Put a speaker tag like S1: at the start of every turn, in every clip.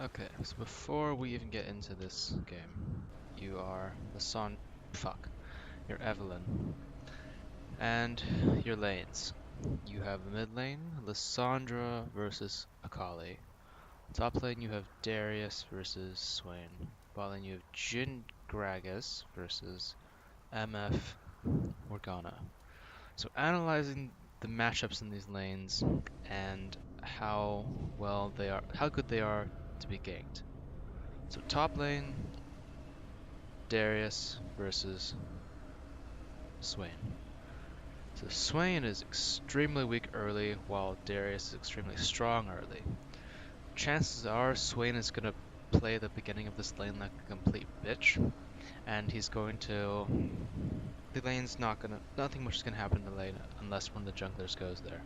S1: Okay, so before we even get into this game, you are you're Evelyn, and your lanes. You have the mid lane, Lissandra versus Akali. Top lane you have Darius versus Swain. Bot lane you have Jhin Gragas versus MF Morgana. So analyzing the matchups in these lanes and how good they are to be ganked. So top lane, Darius versus Swain. So Swain is extremely weak early, while Darius is extremely strong early. Chances are Swain is going to play the beginning of this lane like a complete bitch, and the lane's nothing much is gonna happen in the lane unless one of the junglers goes there.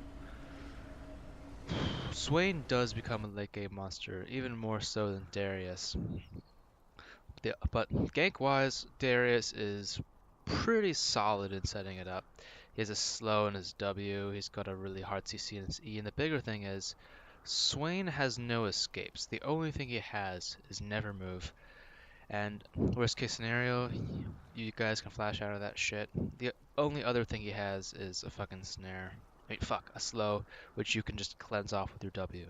S1: Swain does become a late game monster, even more so than Darius. But gank wise, Darius is pretty solid in setting it up. He has a slow in his W, he's got a really hard CC in his E, and the bigger thing is, Swain has no escapes. The only thing he has is never move. And worst case scenario, you guys can flash out of that shit. The only other thing he has is a fucking snare. A slow, which you can just cleanse off with your W.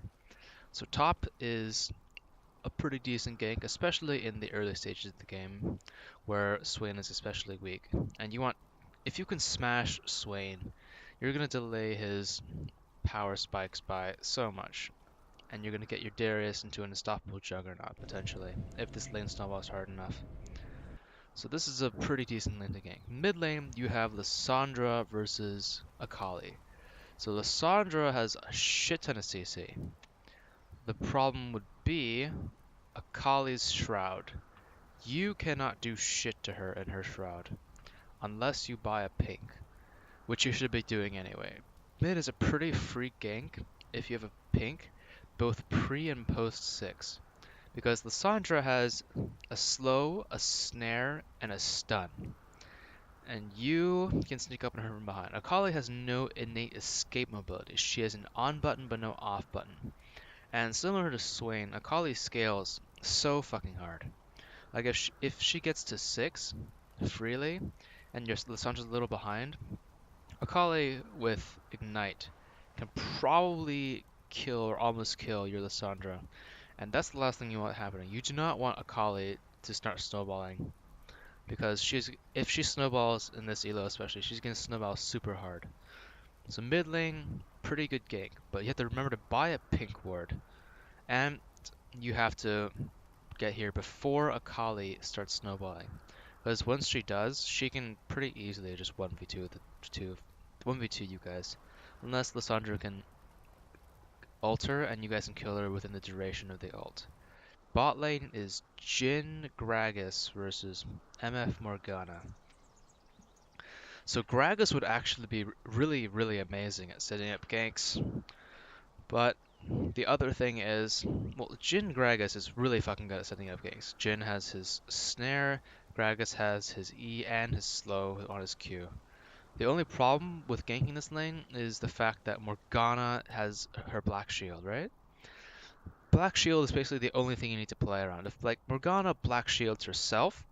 S1: So top is a pretty decent gank, especially in the early stages of the game, where Swain is especially weak. And if you can smash Swain, you're gonna delay his power spikes by so much, and you're gonna get your Darius into an unstoppable juggernaut potentially, if this lane snowballs hard enough. So this is a pretty decent lane to gank. Mid lane, you have Lissandra versus Akali. So Lissandra has a shit ton of CC. The problem would be Akali's Shroud. You cannot do shit to her in her Shroud unless you buy a pink, which you should be doing anyway. Mid is a pretty free gank if you have a pink, both pre and post 6, because Lissandra has a slow, a snare, and a stun, and you can sneak up on her from behind. Akali has no innate escape mobility. She has an on button but no off button. And similar to Swain, Akali scales so fucking hard. Like if she gets to 6 freely and your Lissandra's a little behind, Akali with Ignite can probably kill or almost kill your Lissandra. And that's the last thing you want happening. You do not want Akali to start snowballing, because if she snowballs in this elo especially, she's gonna snowball super hard. So mid lane, pretty good gank, but you have to remember to buy a pink ward, and you have to get here before Akali starts snowballing, because once she does, she can pretty easily just 1v2 1v2 you guys, unless Lissandra can ult her and you guys can kill her within the duration of the ult. Bot lane is Jhin Gragas versus MF Morgana. So Gragas would actually be really, really amazing at setting up ganks, but the other thing is, well, Jhin Gragas is really fucking good at setting up ganks. Jhin has his snare, Gragas has his E and his slow on his Q. The only problem with ganking this lane is the fact that Morgana has her black shield, right? Black shield is basically the only thing you need to play around. If like Morgana black shields herself,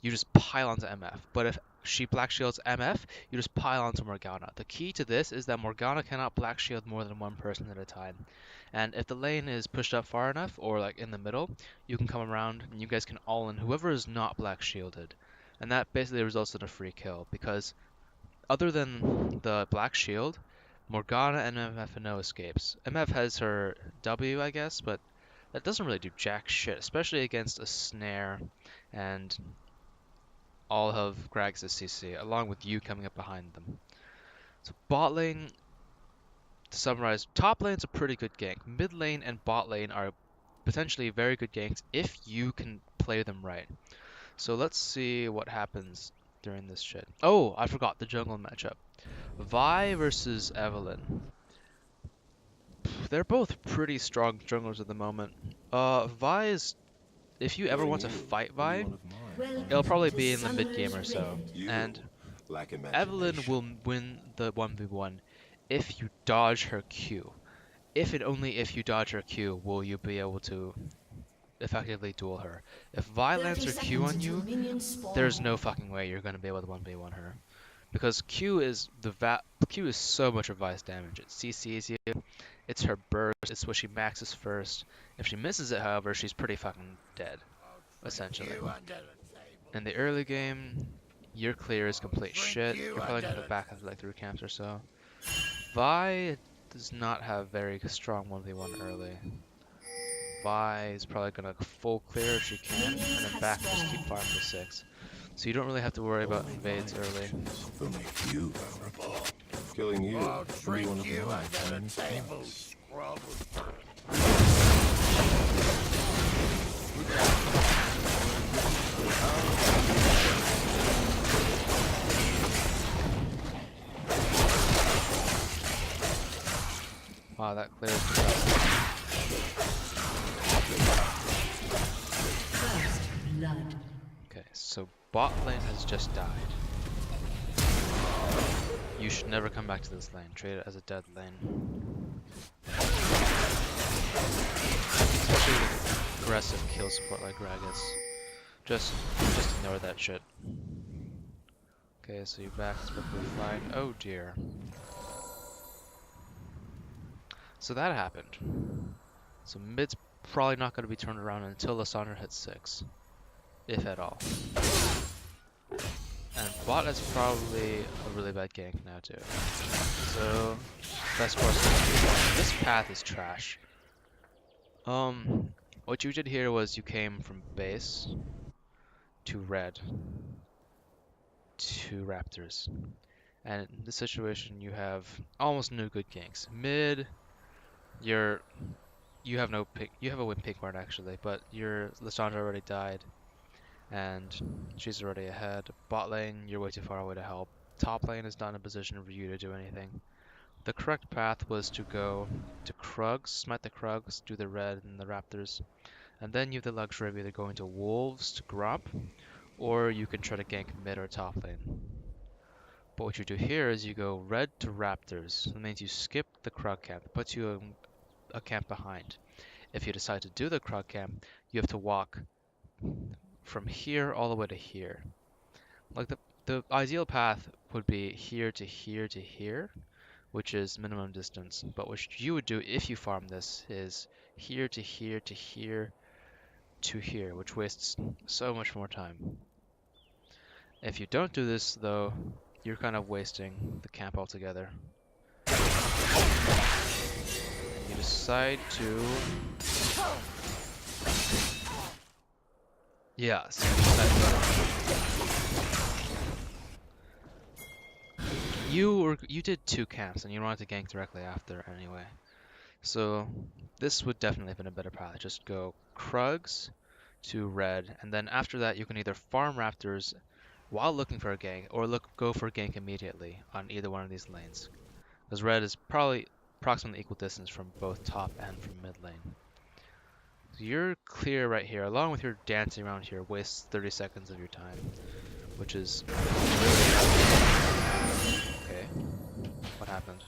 S1: you just pile onto MF. But if she black shields MF, you just pile onto Morgana. The key to this is that Morgana cannot black shield more than one person at a time. And if the lane is pushed up far enough, or like in the middle, you can come around and you guys can all in whoever is not black shielded. And that basically results in a free kill, because other than the black shield, Morgana and MF have no escapes. MF has her W, I guess, but that doesn't really do jack shit, especially against a snare and all of Grags' CC, along with you coming up behind them. So bot lane, to summarize, top lane's a pretty good gank. Mid lane and bot lane are potentially very good ganks if you can play them right. So let's see what happens during this shit. Oh, I forgot the jungle matchup. Vi versus Evelyn. They're both pretty strong junglers at the moment. Vi is, if you ever
S2: Knowing
S1: want to
S2: you
S1: fight
S2: will be
S1: Vi,
S2: one of mine.
S1: it'll
S3: Welcome
S1: probably
S3: to
S1: be in the mid
S3: Summoner's
S1: game or so.
S3: Rift.
S1: And
S2: You lack
S1: Evelyn
S2: imagination.
S1: will win the 1v1 if you dodge her Q. If and only if you dodge her Q will you be able to effectively duel her. If Vi lands her Q on you, there's no fucking way you're gonna be able to 1v1 her. Because Q is so much of Vi's damage. It CCs you, it's her burst, it's what she maxes first. If she misses it, however, she's pretty fucking dead, essentially. In the early game, your clear is complete shit. You're probably gonna have to back after like 3 camps or so. Vi does not have very strong 1v1 early. Vi is probably gonna full clear if she can, and then back and just keep farming to 6. So you don't really have to worry about invades early.
S2: Will make you vulnerable. Killing you will be one of my finest points.
S1: Wow, that clears the best.
S3: First blood.
S1: Okay, so bot lane has just died. You should never come back to this lane. Treat it as a dead lane. Especially with aggressive kill support like Gragas. Just ignore that shit. Okay, so your back is perfectly fine. Oh dear. So that happened. So mid's probably not going to be turned around until Lissandra hits 6. If at all. And bot is probably a really bad gank now too. So best course is this path is trash. What you did here was you came from base to red to raptors. And in this situation you have almost no good ganks. Mid, you have no pick. You have a win pick ward actually, but your Lissandra already died. And she's already ahead. Bot lane, you're way too far away to help. Top lane is not in a position for you to do anything. The correct path was to go to Krugs, smite the Krugs, do the red and the Raptors, and then you have the luxury of either going to Wolves to Gromp, or you can try to gank mid or top lane. But what you do here is you go red to Raptors. That means you skip the Krug camp, it puts you a camp behind. If you decide to do the Krug camp, you have to walk from here all the way to here. Like the ideal path would be here to here to here, which is minimum distance. But what you would do if you farm this is here to here to here to here, which wastes so much more time. If you don't do this though, you're kind of wasting the camp altogether. And you decide to yeah, so you did 2 camps and you wanted to gank directly after anyway. So this would definitely have been a better path. Just go Krugs to red, and then after that you can either farm Raptors while looking for a gank, or go for a gank immediately on either one of these lanes. Because red is probably approximately equal distance from both top and from mid lane. So you're clear right here, along with your dancing around here wastes 30 seconds of your time, which is really okay. What happened?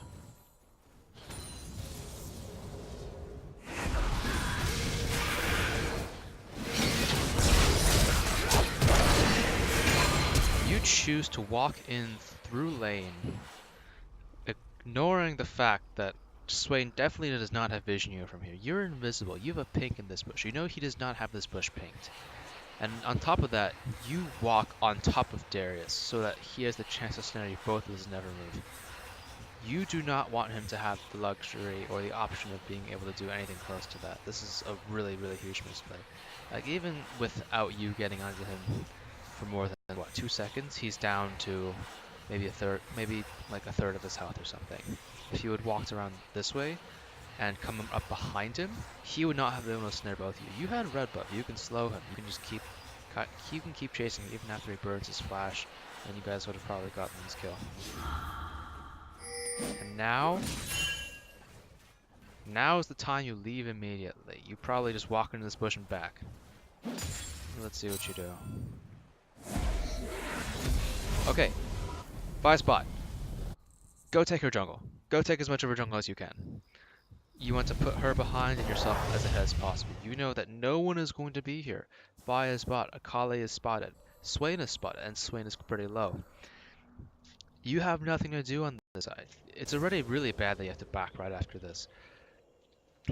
S1: You choose to walk in through lane, ignoring the fact that Swain definitely does not have vision you from here. You're invisible. You have a pink in this bush. You know he does not have this bush pinked. And on top of that, you walk on top of Darius so that he has the chance to snare you both with his never move. You do not want him to have the luxury or the option of being able to do anything close to that. This is a really, really huge misplay. Like even without you getting onto him for more than what, 2 seconds, he's down to maybe like a third of his health or something. If you had walked around this way and come up behind him, he would not have been able to snare both of you. You had red buff, you can slow him, you can just keep chasing him even after he burns his flash, and you guys would have probably gotten this kill. And now is the time you leave immediately. You probably just walk into this bush and back. Let's see what you do. Okay, Vi spot. Go take her jungle. Go take as much of her jungle as you can. You want to put her behind and yourself as ahead as possible. You know that no one is going to be here. Vi is bot, Akali is spotted, Swain is spotted, and Swain is pretty low. You have nothing to do on this side. It's already really bad that you have to back right after this.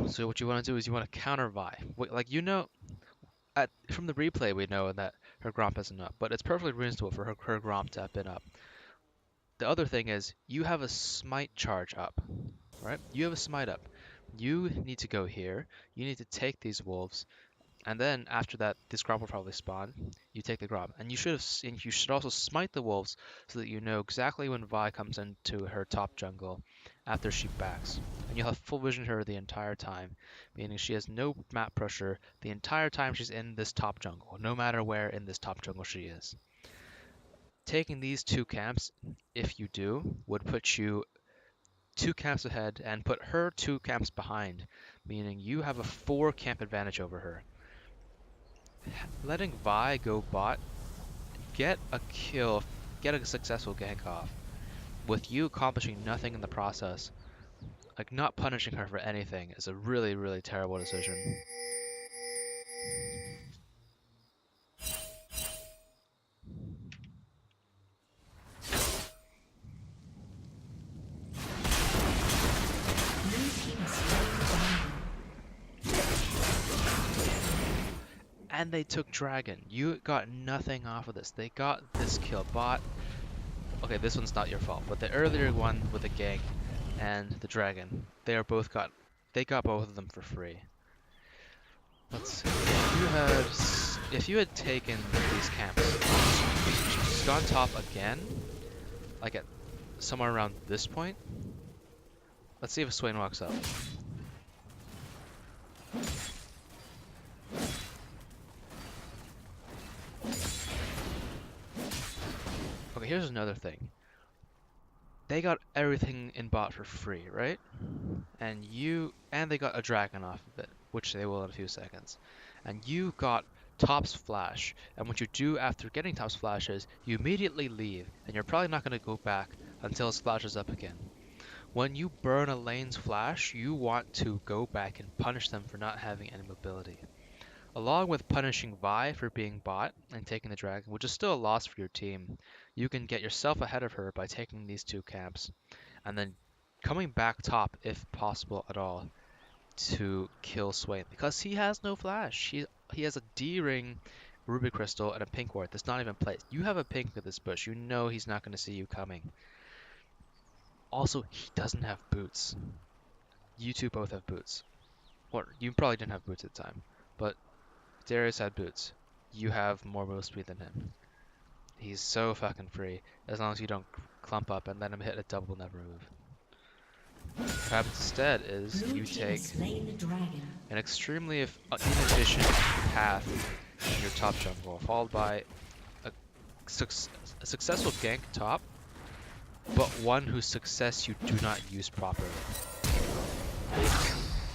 S1: So what you want to do is you want to counter Vi. Like you know, from the replay we know that her Gromp isn't up, but it's perfectly reasonable for her Gromp to have been up. The other thing is you have a smite charge up, right? You have a smite up. You need to go here. You need to take these wolves, and then after that, this Gromp will probably spawn. You take the Gromp, and you should also smite the wolves so that you know exactly when Vi comes into her top jungle after she backs, and you'll have full vision of her the entire time, meaning she has no map pressure the entire time she's in this top jungle, no matter where in this top jungle she is. Taking these two camps, if you do, would put you 2 camps ahead and put her 2 camps behind, meaning you have a 4 camp advantage over her. Letting Vi go bot, get a kill, get a successful gank off, with you accomplishing nothing in the process, like not punishing her for anything, is a really, really terrible decision. And they took Dragon. You got nothing off of this. They got this kill. Bot. Okay, this one's not your fault, but the earlier one with the gank and the Dragon, they got both of them for free. Let's see. If you had taken these camps, she's gone top again, like at somewhere around this point. Let's see if Swain walks up. Okay, here's another thing. They got everything in bot for free, right? And they got a dragon off of it, which they will in a few seconds. And you got Top's Flash, and what you do after getting Top's Flash is you immediately leave, and you're probably not going to go back until his flash is up again. When you burn a lane's flash, you want to go back and punish them for not having any mobility. Along with punishing Vi for being bot and taking the dragon, which is still a loss for your team, you can get yourself ahead of her by taking these 2 camps, and then coming back top if possible at all to kill Swain, because he has no flash. He has a D-ring ruby crystal and a pink ward that's not even placed. You have a pink with this bush. You know he's not going to see you coming. Also, he doesn't have boots. You two both have boots. Or you probably didn't have boots at the time, but Darius had boots. You have more move speed than him. He's so fucking free, as long as you don't clump up and let him hit a double never move. What happens instead is you take an extremely inefficient path in your top jungle, followed by a successful gank top, but one whose success you do not use properly.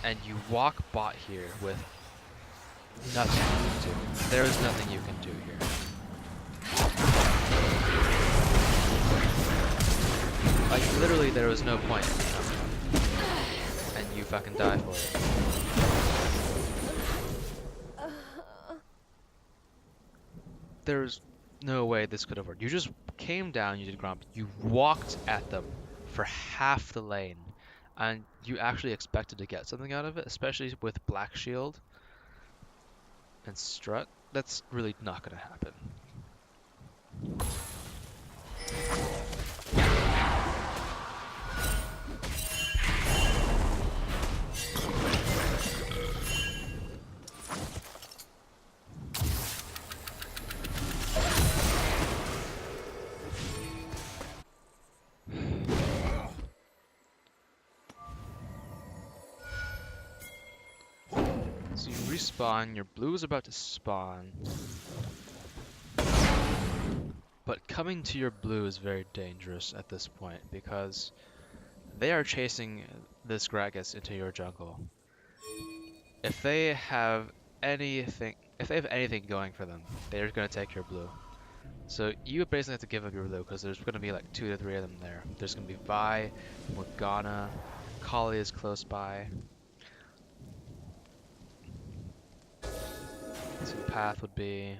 S1: And you walk bot here with nothing you can do. There is nothing you can do here. Like, literally there was no point in coming up. And you fucking die for it. There's no way this could have worked. You just came down, you did Gromp, you walked at them for half the lane, and you actually expected to get something out of it, especially with Black Shield and Strut. That's really not gonna happen. So you respawn, your blue is about to spawn. But coming to your blue is very dangerous at this point because they are chasing this Gragas into your jungle. If they have anything going for them, they're gonna take your blue. So you basically have to give up your blue because there's gonna be like 2 to 3 of them there. There's gonna be Vi, Morgana, Kali is close by. So the path would be...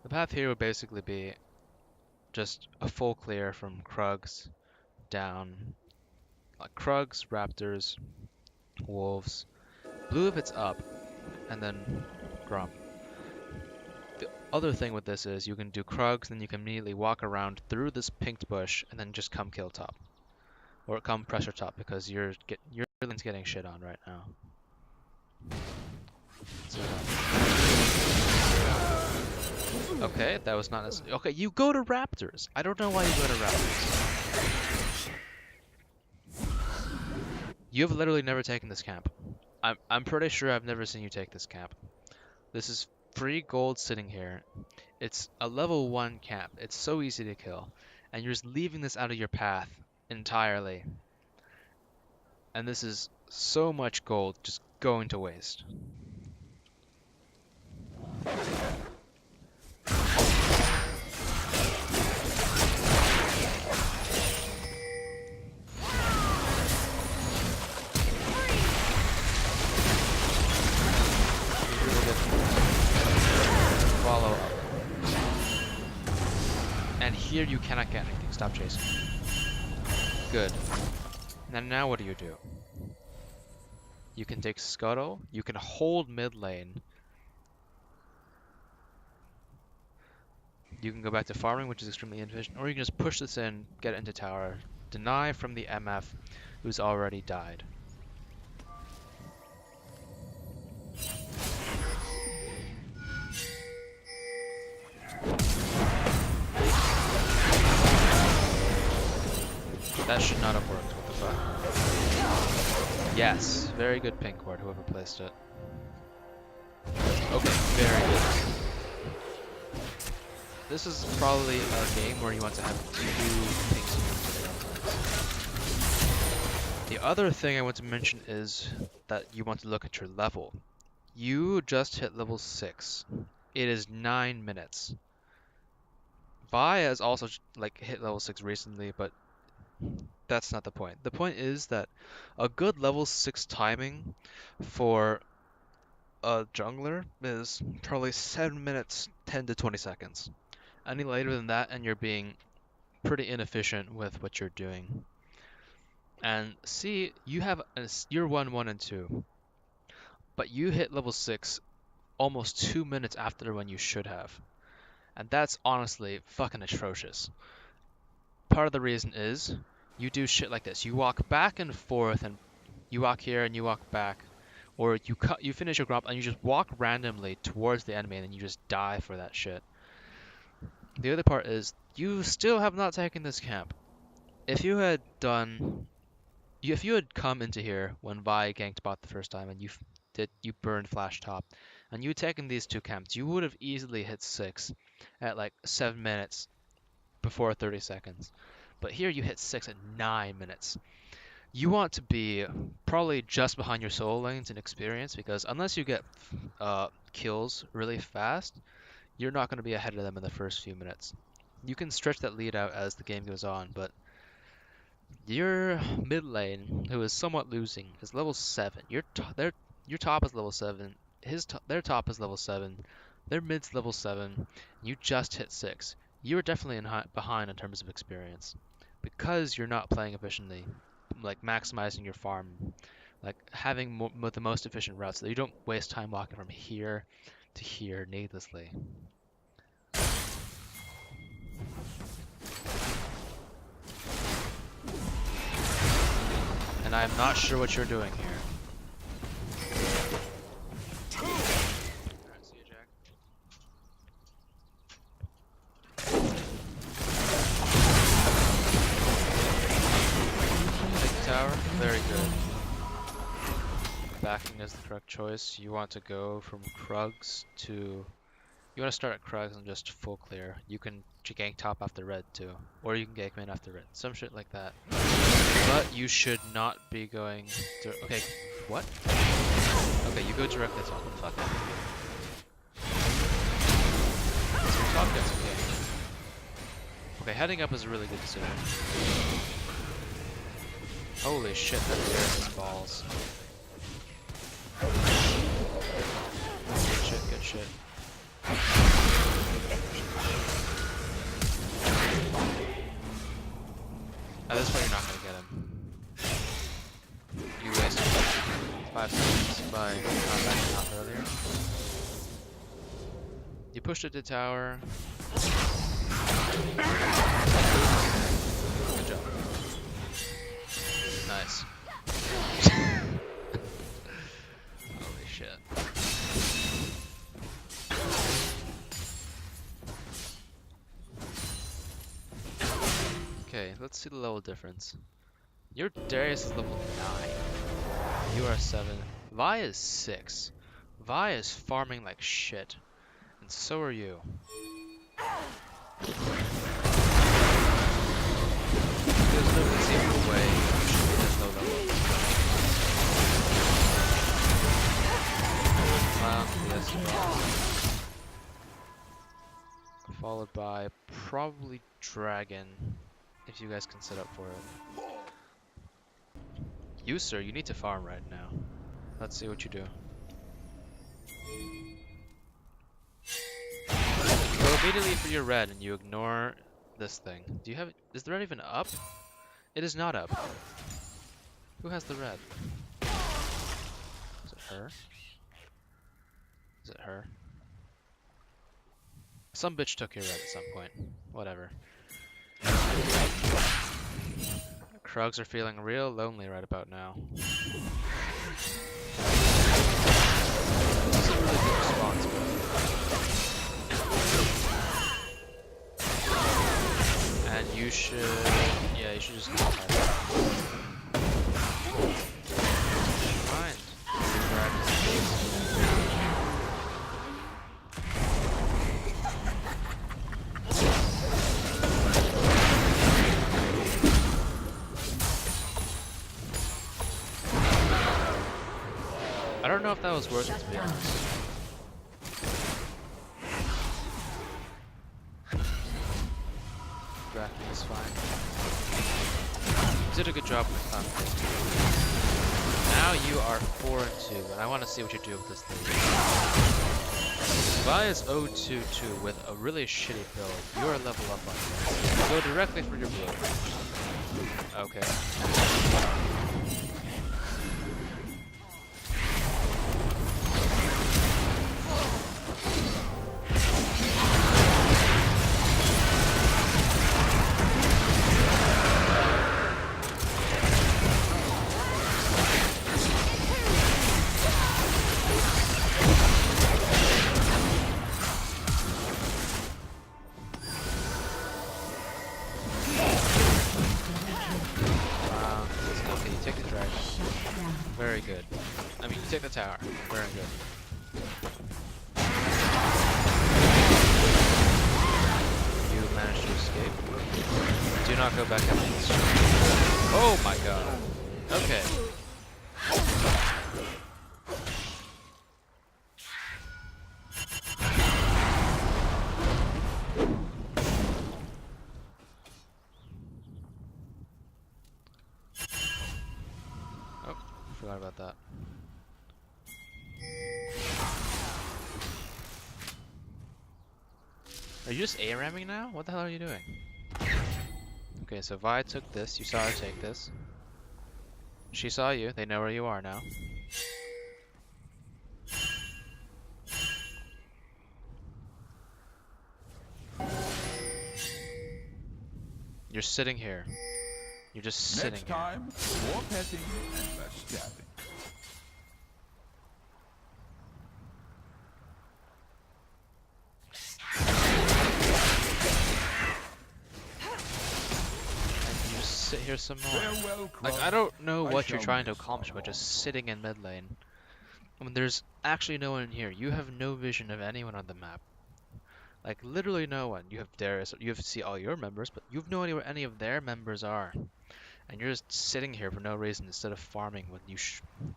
S1: The path here would basically be just a full clear from Krugs down. Like Krugs, Raptors, Wolves. Blue if it's up, and then Grump. The other thing with this is you can do Krugs, then you can immediately walk around through this pinked bush, and then just come kill top. Or come pressure top, because your lane's getting shit on right now. So, okay, that was not necessary. Okay, you go to Raptors. I don't know why you go to Raptors. You have literally never taken this camp. I'm pretty sure I've never seen you take this camp. This is free gold sitting here. It's a level 1 camp. It's so easy to kill. And you're just leaving this out of your path entirely. And this is so much gold just going to waste. Follow up. And here you cannot get anything. Stop chasing. Good. Now what do? You can take Scuttle. You can hold mid lane. You can go back to farming, which is extremely inefficient, or you can just push this in, get it into tower, deny from the MF, who's already died. That should not have worked. What the fuck? Yes, very good pink ward, whoever placed it. Okay, very good. This is probably a game where you want to have 2 pinks in your times. The other thing I want to mention is that you want to look at your level. You just hit level 6. It is 9 minutes. Vi has also hit level 6 recently, but that's not the point. The point is that a good level 6 timing for a jungler is probably 7 minutes, 10 to 20 seconds. Any later than that and you're being pretty inefficient with what you're doing. And see, you're 1, 1, and 2. But you hit level 6 almost 2 minutes after when you should have. And that's honestly fucking atrocious. Part of the reason is you do shit like this. You walk back and forth, and you walk here and you walk back, or you finish your grump and you just walk randomly towards the enemy and then you just die for that shit. The other part is you still have not taken this camp. If you had come into here when Vi ganked bot the first time and you burned flash top, and you had taken these 2 camps, you would have easily hit 6 at like 7 minutes before 30 seconds. But here you hit 6 at 9 minutes. You want to be probably just behind your solo lanes in experience, because unless you get kills really fast, you're not going to be ahead of them in the first few minutes. You can stretch that lead out as the game goes on, but your mid lane, who is somewhat losing, is level 7. Your top is level 7. Their top is level 7. Their mid's level 7. You just hit 6. You're definitely behind in terms of experience, because you're not playing efficiently, like maximizing your farm, like having the most efficient routes so that you don't waste time walking from here to here needlessly. And I'm not sure what you're doing here. Alright, see you, Jack. Take the tower. Very good. Backing is the correct choice. You want to go from Krugs to... You want to start at Krugs and just full clear. You can gank top after red too. Or you can gank main after red. Some shit like that. But you should not be going to... Okay, what? Okay, you go directly top. What the fuck? So your top gets ganked. Okay, heading up is a really good decision. Holy shit, that is balls. Good shit, good shit. 5 seconds by not backing off earlier. You pushed it to tower. Good job. Nice. Holy shit. Okay, let's see the level difference. Your Darius is level 9. You are 7. Vi is 6. Vi is farming like shit. And so are you. There's no conceivable way you should be this low level. Yes, followed by probably Dragon, if you guys can set up for it. You, sir, you need to farm right now. Let's see what you do. Go immediately for your red and you ignore this thing. Do you have... Is the red even up? It is not up. Who has the red? Is it her? Is it her? Some bitch took your red at some point. Whatever. Krugs are feeling real lonely right about now. This is a really good response, but... And you should... Yeah, you should just go ahead. Mind. I don't know if that was worth it, to be honest. Drafting is fine. You did a good job with that. Now you are 4-2, and I want to see what you do with this thing. Vi is 0-2-2 with a really shitty build. You are level up on this. Go directly for your blue. Okay. Very good. I mean, you take the tower. Very good. You managed to escape. Do not go back up in this. Oh my god. Okay. Forgot about that. Are you just ARAMing now? What the hell are you doing? Okay, so Vi took this. You saw her take this. She saw you. They know where you are now. You're sitting here. You're just sitting
S3: Next time, more petting and less stabbing.
S1: And you just sit here some more.
S3: Farewell,
S1: Like,
S3: Krug.
S1: I don't know
S3: I
S1: what you're
S3: shall
S1: trying to
S3: miss
S1: accomplish
S3: our
S1: by just
S3: home.
S1: sitting in mid lane. I mean, there's actually no one in here. You have no vision of anyone on the map. Like, literally no one. You have Darius, you have to see all your members, but you have no idea where any of their members are. And you're just sitting here for no reason instead of farming when you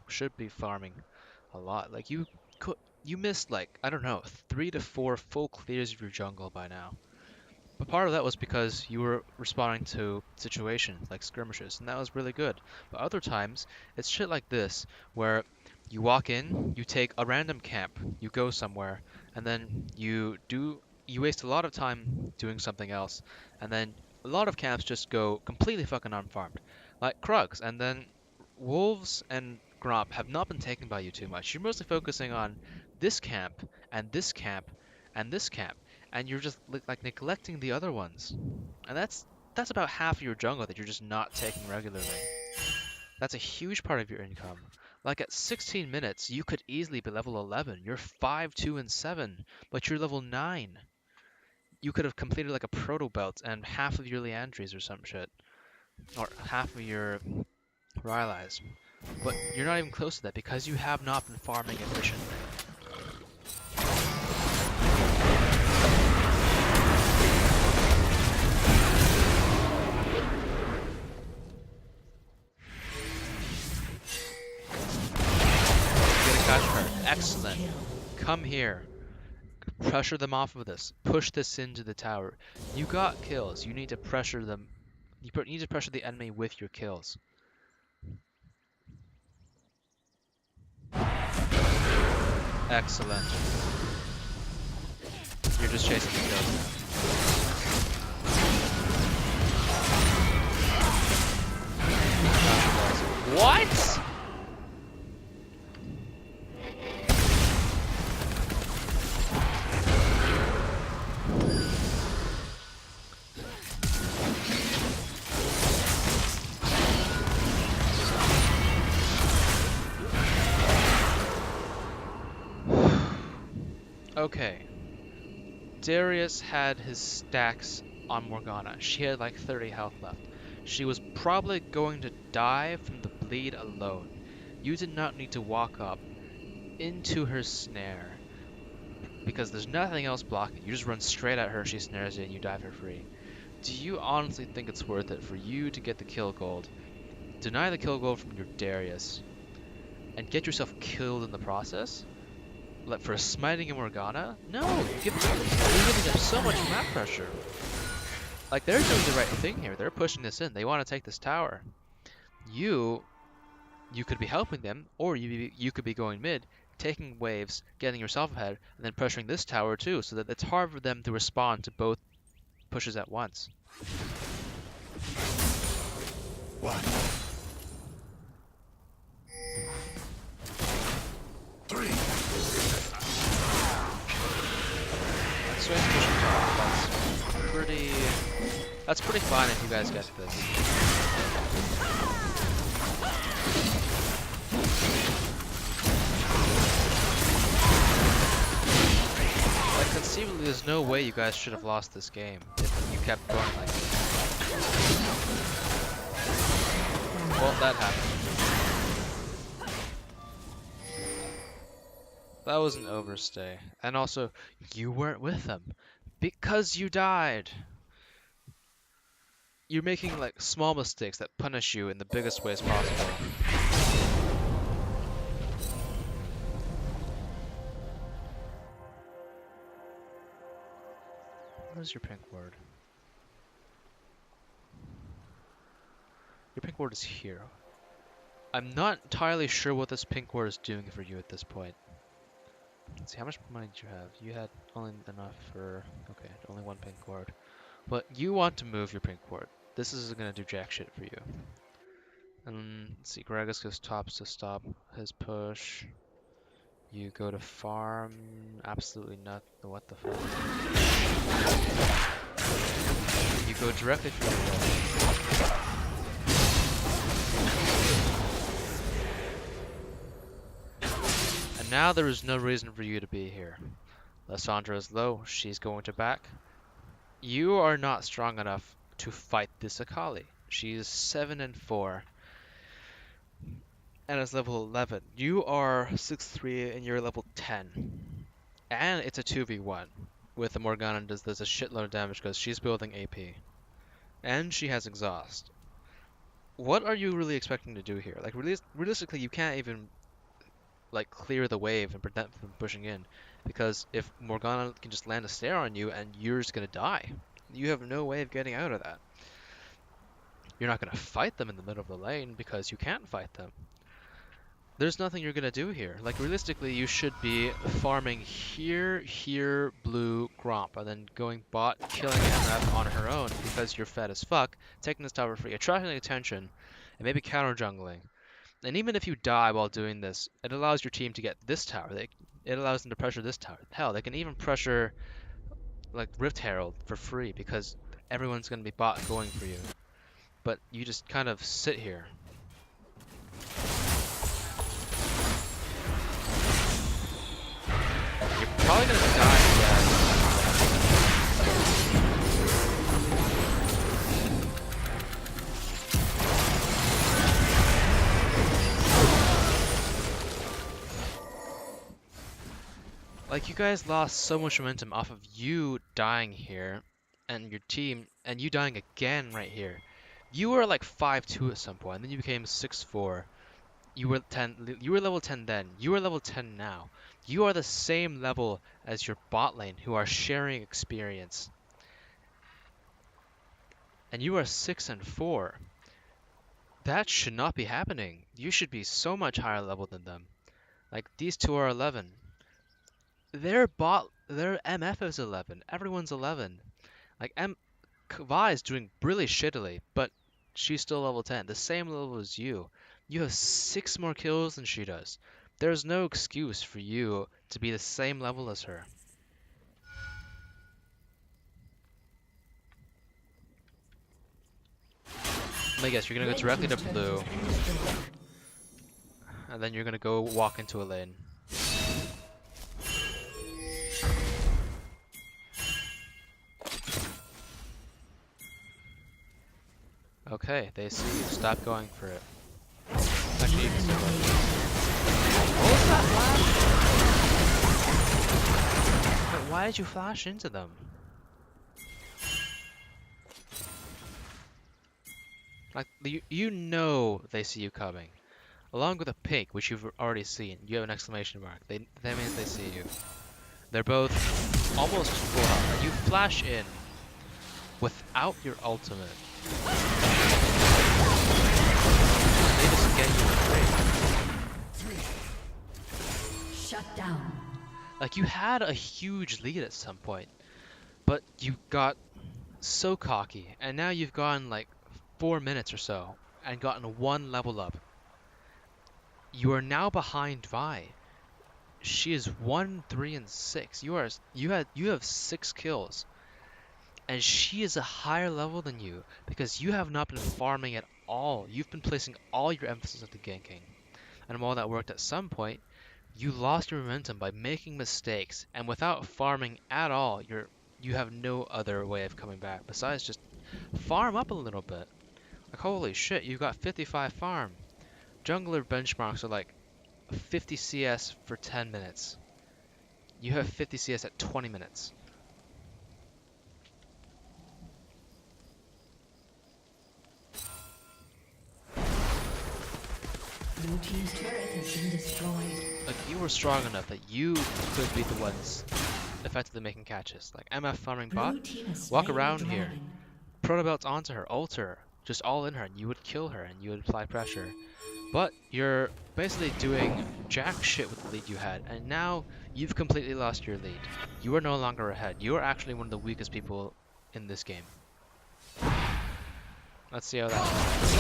S1: should be farming a lot. Like, you missed, like, I don't know, 3 to 4 full clears of your jungle by now. But part of that was because you were responding to situations like skirmishes, and that was really good. But other times, it's shit like this, where you walk in, you take a random camp, you go somewhere, and then you waste a lot of time doing something else, and then a lot of camps just go completely fucking unfarmed, like Krugs, and then wolves and Gromp have not been taken by you too much. You're mostly focusing on this camp and this camp and this camp, and you're just like neglecting the other ones. And that's about half of your jungle that you're just not taking regularly. That's a huge part of your income. Like at 16 minutes, you could easily be level 11. You're 5, 2, and 7, but you're level 9. You could have completed like a proto belt and half of your Leandries or some shit, or half of your Rylais. But you're not even close to that because you have not been farming efficiently. Get a cash card. Excellent. Come here. Pressure them off of this. Push this into the tower. You got kills. You need to pressure them. You need to pressure the enemy with your kills. Excellent. You're just chasing the kills now. What? Okay. Darius had his stacks on Morgana. She had like 30 health left. She was probably going to die from the bleed alone. You did not need to walk up into her snare because there's nothing else blocking. You just run straight at her, she snares you, and you dive her free. Do you honestly think it's worth it for you to get the kill gold, deny the kill gold from your Darius, and get yourself killed in the process? Like for smiting a Morgana? No, you're giving them so much map pressure. Like they're doing the right thing here. They're pushing this in. They want to take this tower. You could be helping them, or you could be going mid, taking waves, getting yourself ahead, and then pressuring this tower too, so that it's hard for them to respond to both pushes at once.
S2: One. 3.
S1: Sway's pushing top. That's pretty fine if you guys get this. Like conceivably, there's no way you guys should have lost this game if you kept going like this. Well, that happened. That was an overstay. And also, you weren't with them because you died. You're making like small mistakes that punish you in the biggest ways possible. Where's your pink ward? Your pink ward is here. I'm not entirely sure what this pink ward is doing for you at this point. Let's see, how much money did you have? You had only enough for... Okay, only one pink ward. But you want to move your pink ward. This is gonna do jack shit for you. And let's see, Gragas goes tops to stop his push. You go to farm. Absolutely not. What the fuck? You go directly for the wall. And now there is no reason for you to be here. Lysandra is low. She's going to back. You are not strong enough to fight this Akali. She is 7 and 4. And is level 11. You are 6'3 and you're level 10. And it's a 2v1 with the Morgana does a shitload of damage because she's building AP. And she has exhaust. What are you really expecting to do here? Like realistically, you can't even like clear the wave and prevent them from pushing in, because if Morgana can just land a snare on you and you're just gonna die. You have no way of getting out of that. You're not gonna fight them in the middle of the lane because you can't fight them. There's nothing you're gonna do here. Like realistically, you should be farming here, blue, Gromp, and then going bot, killing MF on her own because you're fed as fuck, taking this tower free, attracting attention, and maybe counter jungling. And even if you die while doing this, it allows your team to get this tower. It allows them to pressure this tower. Hell, they can even pressure like Rift Herald for free because everyone's going to be bot going for you. But you just kind of sit here. You're probably going to die again. Like, you guys lost so much momentum off of you dying here, and your team, and you dying again right here. You were like 5-2 at some point, and then you became 6-4. You were 10. You were level 10 then. You are level 10 now. You are the same level as your bot lane, who are sharing experience. And you are 6-4. That should not be happening. You should be so much higher level than them. Like, these two are 11. Their MF is 11. Everyone's 11. Like, Vi is doing really shittily, but she's still level 10. The same level as you. You have 6 more kills than she does. There's no excuse for you to be the same level as her. Let me guess, you're gonna go directly to blue. And then you're gonna go walk into a lane. Okay, they see you. Stop going for it. Actually, you can still go. What was that flash? Wait, why did you flash into them? Like, you know they see you coming. Along with a pink, which you've already seen. You have an exclamation mark. That means they see you. They're both almost full health. And you flash in without your ultimate. They just get you free.
S4: Shut down.
S1: Like, you had a huge lead at some point, but you got so cocky, and now you've gone like 4 minutes or so and gotten 1 level up. You are now behind Vi. She is 1, 3, and 6. You have 6 kills. And she is a higher level than you because you have not been farming at all. You've been placing all your emphasis into ganking. And while that worked at some point, you lost your momentum by making mistakes, and without farming at all, you have no other way of coming back besides just farm up a little bit. Like, holy shit, you got 55 farm. Jungler benchmarks are like 50 CS for 10 minutes. You have 50 CS at 20 minutes.
S4: Blue team's turret has been destroyed.
S1: Like, you were strong enough that you could be the ones effectively making catches. Like, MF farming bot,
S4: Blue team has
S1: walk
S4: slain
S1: around
S4: the
S1: here,
S4: dragon.
S1: proto belts onto her, ult her, just all in her, and you would kill her, and you would apply pressure. But you're basically doing jack shit with the lead you had, and now you've completely lost your lead. You are no longer ahead. You are actually one of the weakest people in this game. Let's see how that goes.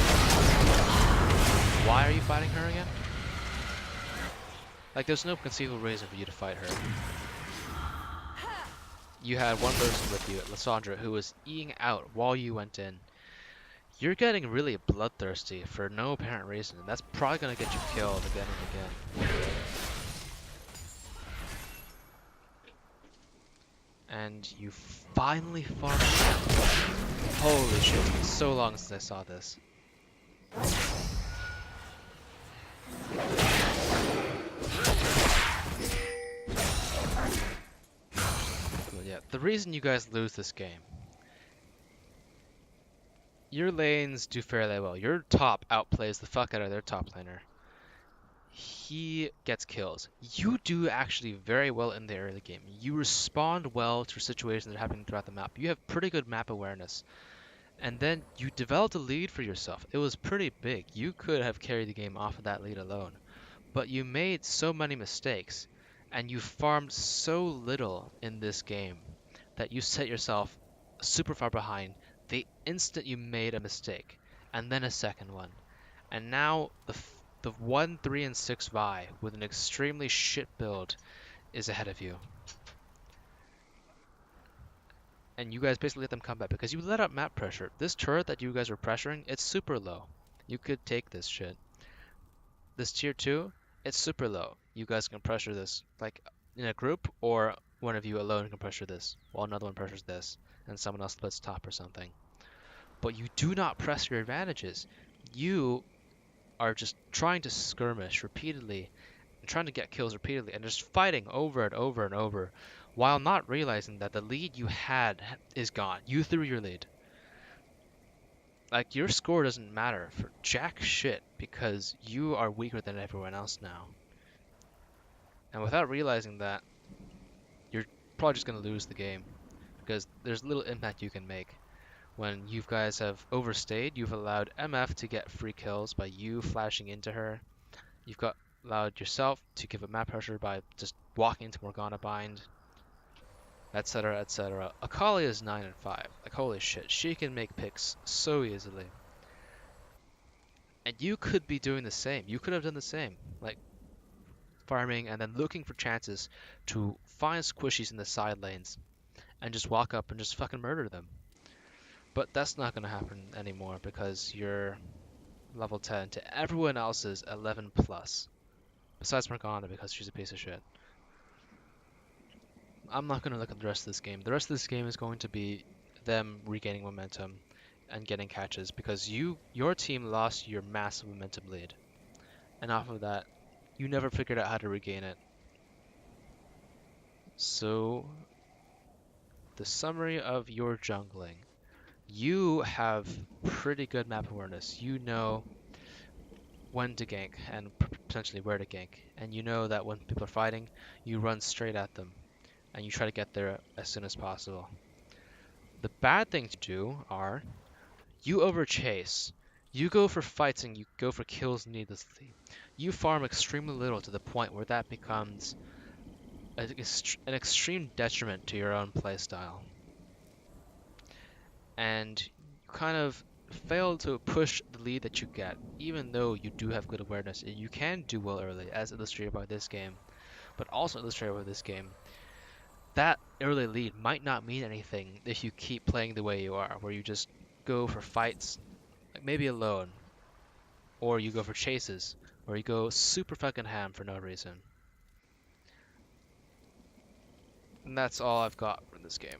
S1: Why are you fighting her again? Like, there's no conceivable reason for you to fight her. You had one person with you, Lysandra, who was eating out while you went in. You're getting really bloodthirsty for no apparent reason, and that's probably going to get you killed again and again. And you finally farmed out. Holy shit, it's been so long since I saw this. But yeah, the reason you guys lose this game, your lanes do fairly well. Your top outplays the fuck out of their top laner. He gets kills. You do actually very well in the early game. You respond well to situations that are happening throughout the map. You have pretty good map awareness. And then you developed a lead for yourself. It was pretty big. You could have carried the game off of that lead alone. But you made so many mistakes, and you farmed so little in this game that you set yourself super far behind the instant you made a mistake, and then a second one. And now the 1, 3, and 6 Vi with an extremely shit build is ahead of you. And you guys basically let them come back because you let up map pressure. This turret that you guys are pressuring, it's super low. You could take this shit. This tier 2, it's super low. You guys can pressure this like in a group, or one of you alone can pressure this while another one pressures this and someone else splits top or something. But you do not press your advantages. You are just trying to skirmish repeatedly and trying to get kills repeatedly and just fighting over and over and over while not realizing that the lead you had is gone. You threw your lead. Like, your score doesn't matter for jack shit because you are weaker than everyone else now. And without realizing that, you're probably just going to lose the game because there's little impact you can make. When you guys have overstayed, you've allowed MF to get free kills by you flashing into her. You've allowed yourself to give up map pressure by just walking into Morgana bind, etc., etc. Akali is 9 and 5. Like, holy shit, she can make picks so easily. And you could be doing the same. You could have done the same. Like, farming and then looking for chances to find squishies in the side lanes and just walk up and just fucking murder them. But that's not going to happen anymore because you're level 10 to everyone else's 11 plus. Besides Morgana because she's a piece of shit. I'm not going to look at the rest of this game. The rest of this game is going to be them regaining momentum and getting catches because your team lost your massive momentum lead. And off of that, you never figured out how to regain it. So, the summary of your jungling. You have pretty good map awareness. You know when to gank and potentially where to gank. And you know that when people are fighting, you run straight at them and you try to get there as soon as possible. The bad things to do are you overchase. You go for fights and you go for kills needlessly. You farm extremely little to the point where that becomes an extreme detriment to your own playstyle. And you kind of fail to push the lead that you get, even though you do have good awareness. You can do well early, as illustrated by this game, but also illustrated by this game. That early lead might not mean anything if you keep playing the way you are, where you just go for fights, like maybe alone, or you go for chases, or you go super fucking ham for no reason. And that's all I've got for this game.